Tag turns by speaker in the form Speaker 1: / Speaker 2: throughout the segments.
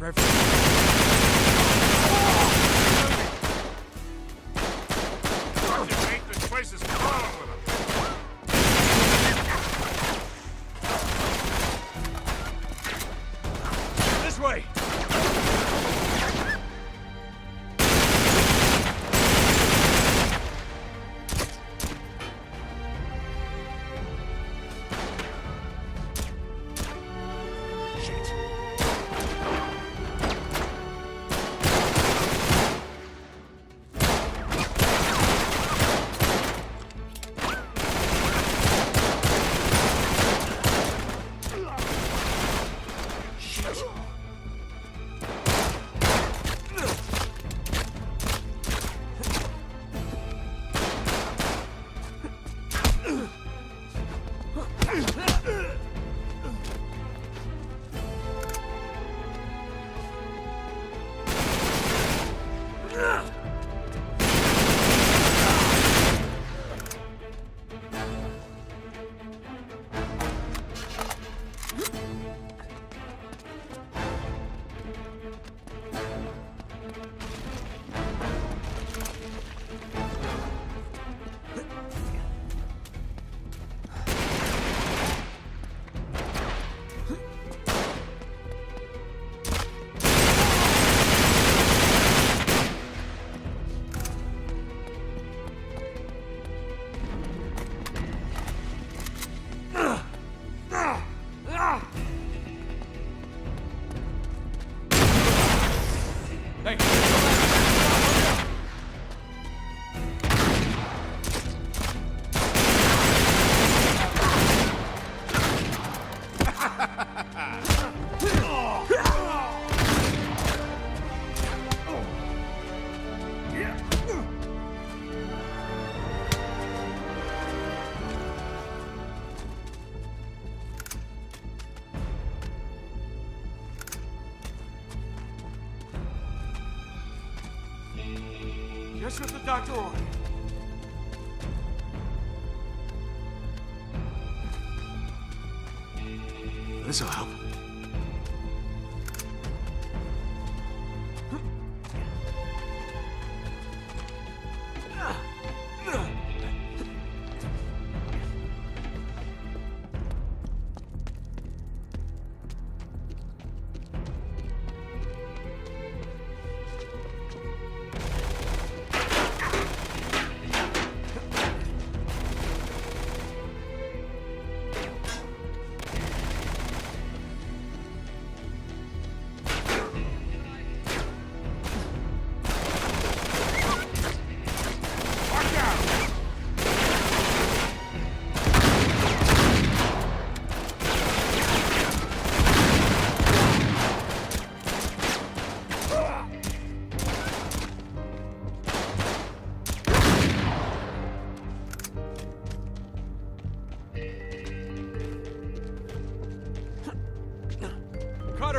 Speaker 1: They're everywhere.
Speaker 2: This place is crawling with them.
Speaker 1: This way!
Speaker 2: Just what the doctor ordered.
Speaker 1: This'll help.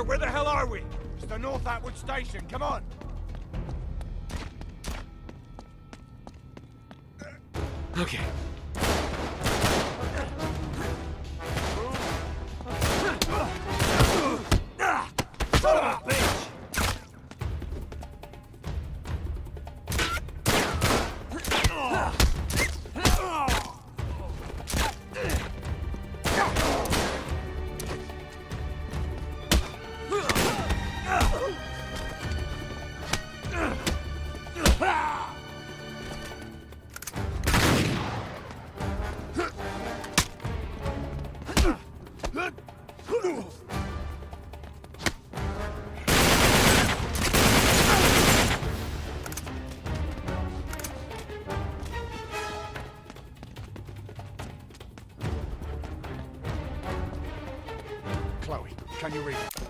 Speaker 2: Where the hell are we? It's the North Atwood Station. Come on.
Speaker 1: Okay.
Speaker 2: Son of a bitch! Chloe, can you read it?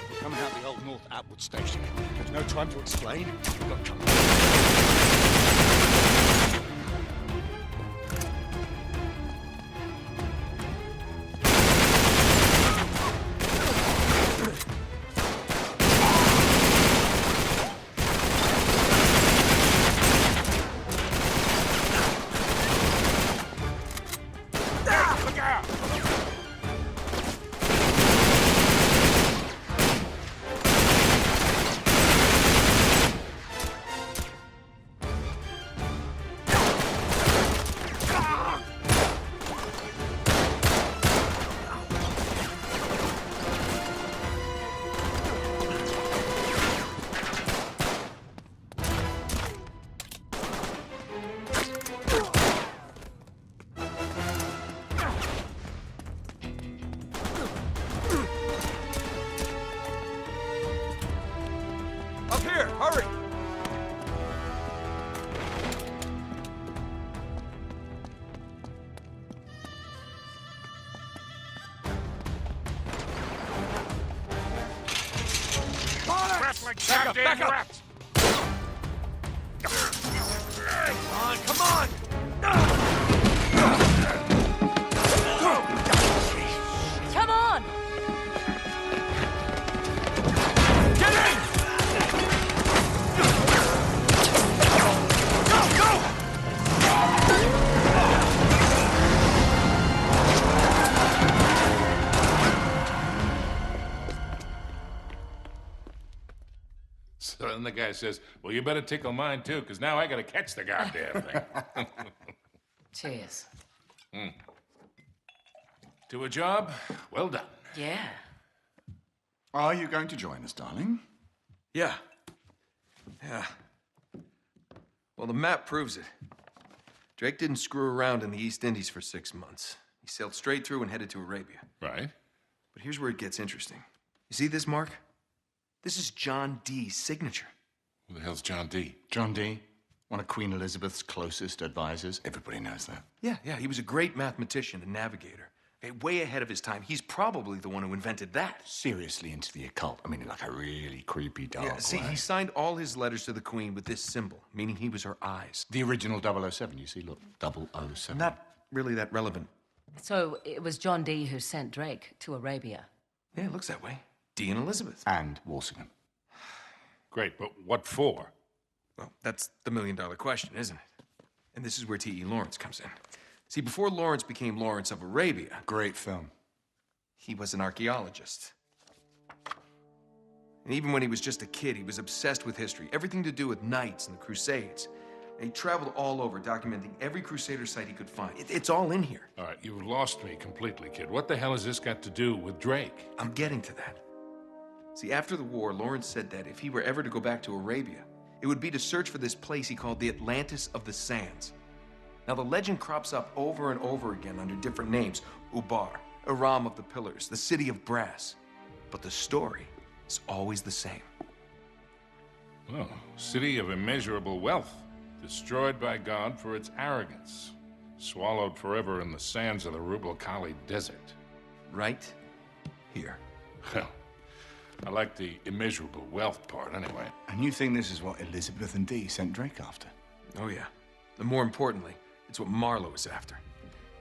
Speaker 2: We're coming out the old North Atwood Station. There's no time to explain. You've got company. like
Speaker 1: Back up,
Speaker 2: goddamn
Speaker 1: back up.
Speaker 2: rats!
Speaker 1: Come on!
Speaker 3: Come on!
Speaker 1: Get in! Go, go!
Speaker 4: So then the guy says, well, you better tickle mine too, because now I gotta catch the goddamn thing.
Speaker 3: Cheers.
Speaker 4: To a job, well done.
Speaker 3: Yeah.
Speaker 5: Are you going to join us, darling?
Speaker 1: Yeah. Well, the map proves it. Drake didn't screw around in the East Indies for 6 months. He sailed straight through and headed to Arabia.
Speaker 4: Right?
Speaker 1: But here's where it gets interesting. You see this mark? This is John Dee's signature.
Speaker 4: Who the hell's John D?
Speaker 5: John Dee, one of Queen Elizabeth's closest advisors. Everybody knows that.
Speaker 1: Yeah, he was a great mathematician and navigator. Okay, way ahead of his time. He's probably the one who invented that.
Speaker 5: Seriously into the occult. I mean, in like a really creepy, dark
Speaker 1: Yeah, see,
Speaker 5: way.
Speaker 1: he signed all his letters to the Queen with this symbol, meaning he was her eyes.
Speaker 5: The original 007, you see, look, 007.
Speaker 1: Not really that relevant.
Speaker 3: So it was John Dee who sent Drake to Arabia.
Speaker 1: Yeah, it looks that way. Dee and Elizabeth.
Speaker 5: And Walsingham.
Speaker 4: Great, but what for?
Speaker 1: Well, that's the million-dollar question, isn't it? And this is where T.E. Lawrence comes in. See, before Lawrence became Lawrence of Arabia,
Speaker 5: Great film.
Speaker 1: he was an archaeologist. And even when he was just a kid, he was obsessed with history, everything to do with knights and the Crusades. And he traveled all over, documenting every Crusader site he could find. It's all in here.
Speaker 4: All right, you've lost me completely, kid. What the hell has this got to do with Drake?
Speaker 1: I'm getting to that. See, after the war, Lawrence said that if he were ever to go back to Arabia, it would be to search for this place he called the Atlantis of the Sands. Now, the legend crops up over and over again under different names. Ubar, Aram of the Pillars, the City of Brass. But the story is always the same.
Speaker 4: Oh, city of immeasurable wealth, destroyed by God for its arrogance, swallowed forever in the sands of the Rubel Khali Desert.
Speaker 1: Right here.
Speaker 4: Well, I like the immeasurable wealth part anyway.
Speaker 5: And you think this is what Elizabeth and Dee sent Drake after?
Speaker 1: Oh, yeah. And more importantly, it's what Marlowe is after.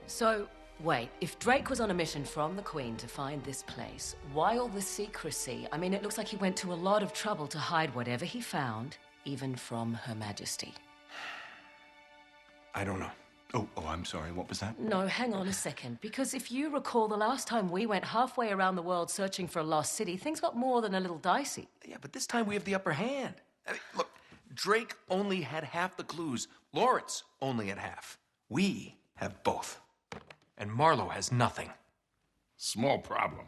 Speaker 3: So, wait, if Drake was on a mission from the Queen to find this place, why all the secrecy? I mean, it looks like he went to a lot of trouble to hide whatever he found, even from Her Majesty.
Speaker 1: I don't know.
Speaker 5: Oh, I'm sorry, what was that?
Speaker 3: No, hang on a second. Because if you recall, the last time we went halfway around the world searching for a lost city, things got more than a little dicey.
Speaker 1: Yeah, but this time we have the upper hand. I mean, look, Drake only had half the clues. Lawrence only had half. We have both. And Marlowe has nothing.
Speaker 4: Small problem.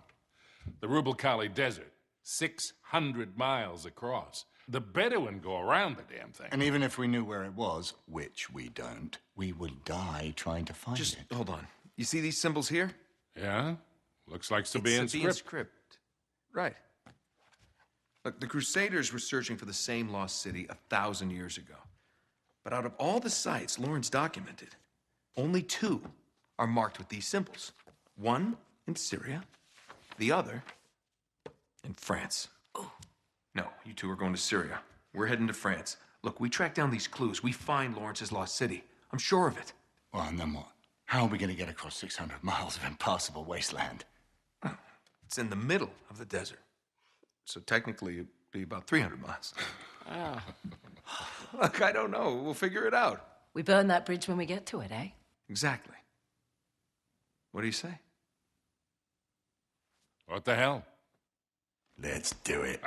Speaker 4: The Rubel Khali Desert, 600 miles across. The Bedouin go around the damn thing.
Speaker 5: And even if we knew where it was, which we don't, we would die trying to find
Speaker 1: Just
Speaker 5: it.
Speaker 1: hold on. You see these symbols here?
Speaker 4: Yeah? Looks like Sabaean
Speaker 1: Sabaean
Speaker 4: script.
Speaker 1: Right. Look, the Crusaders were searching for the same lost city 1,000 years ago. But out of all the sites Lawrence documented, only 2 are marked with these symbols. One in Syria, the other in France. No, you 2 are going to Syria. We're heading to France. Look, we track down these clues. We find Lawrence's lost city. I'm sure of it.
Speaker 5: Well, and then what? How are we going to get across 600 miles of impassable wasteland?
Speaker 1: It's in the middle of the desert. So technically, it'd be about 300 miles. Look, I don't know. We'll figure it out.
Speaker 3: We burn that bridge when we get to it, eh?
Speaker 1: Exactly. What do you say?
Speaker 4: What the hell?
Speaker 5: Let's do it.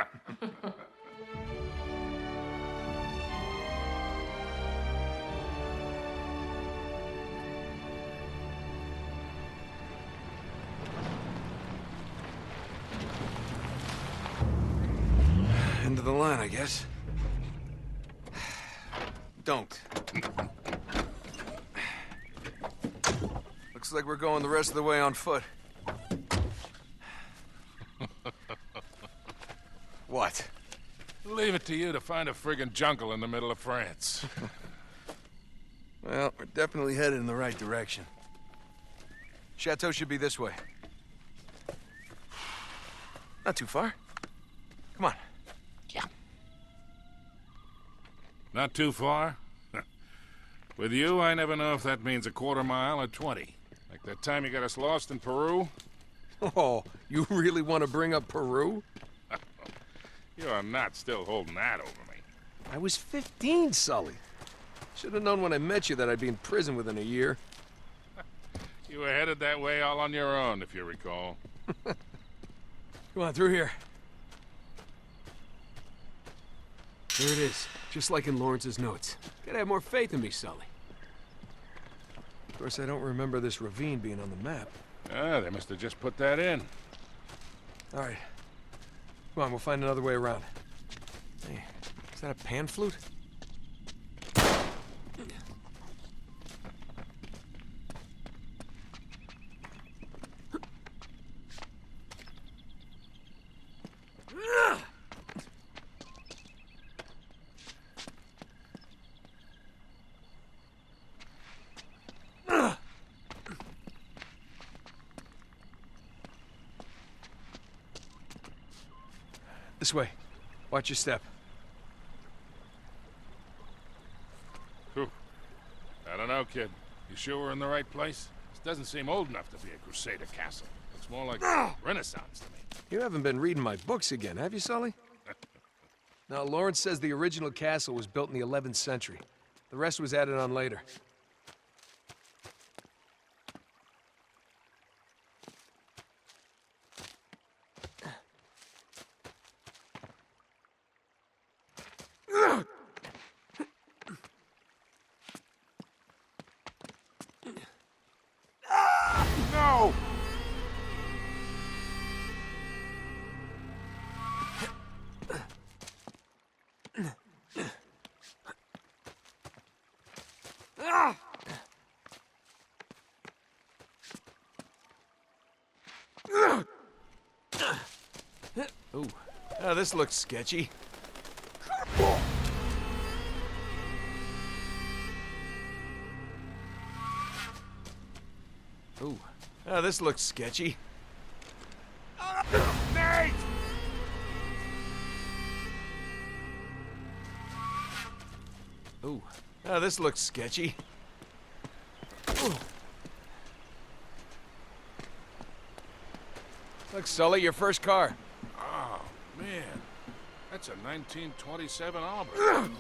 Speaker 1: End of the line, I guess. Don't. Looks like we're going the rest of the way on foot. What?
Speaker 4: Leave it to you to find a friggin' jungle in the middle of France.
Speaker 1: Well, we're definitely headed in the right direction. Chateau should be this way. Not too far. Come on.
Speaker 3: Yeah.
Speaker 4: Not too far? With you, I never know if that means a quarter mile or 20. Like that time you got us lost in Peru?
Speaker 6: Oh, you really want to bring up Peru?
Speaker 4: You are not still holding that over me.
Speaker 6: I was 15, Sully. Should have known when I met you that I'd be in prison within a year.
Speaker 4: You were headed that way all on your own, if you recall.
Speaker 6: Come on, through here. There it is, just like in Lawrence's notes. Gotta have more faith in me, Sully. Of course, I don't remember this ravine being on the map.
Speaker 4: Ah, they must have just put that in.
Speaker 6: All right. Come on, we'll find another way around. Hey, is that a pan flute? This way. Watch your step.
Speaker 4: Whew. I don't know, kid. You sure we're in the right place? This doesn't seem old enough to be a Crusader castle. It's more like Renaissance to me.
Speaker 6: You haven't been reading my books again, have you, Sully? Now, Lawrence says the original castle was built in the 11th century. The rest was added on later.
Speaker 4: No!
Speaker 6: Ooh. Oh, this looks sketchy. Ooh. Oh, this looks sketchy.
Speaker 4: Nate!
Speaker 6: Ooh. Oh, this looks sketchy. Ooh. Look, Sully, your first car.
Speaker 4: Oh, man. That's a 1927 Auburn.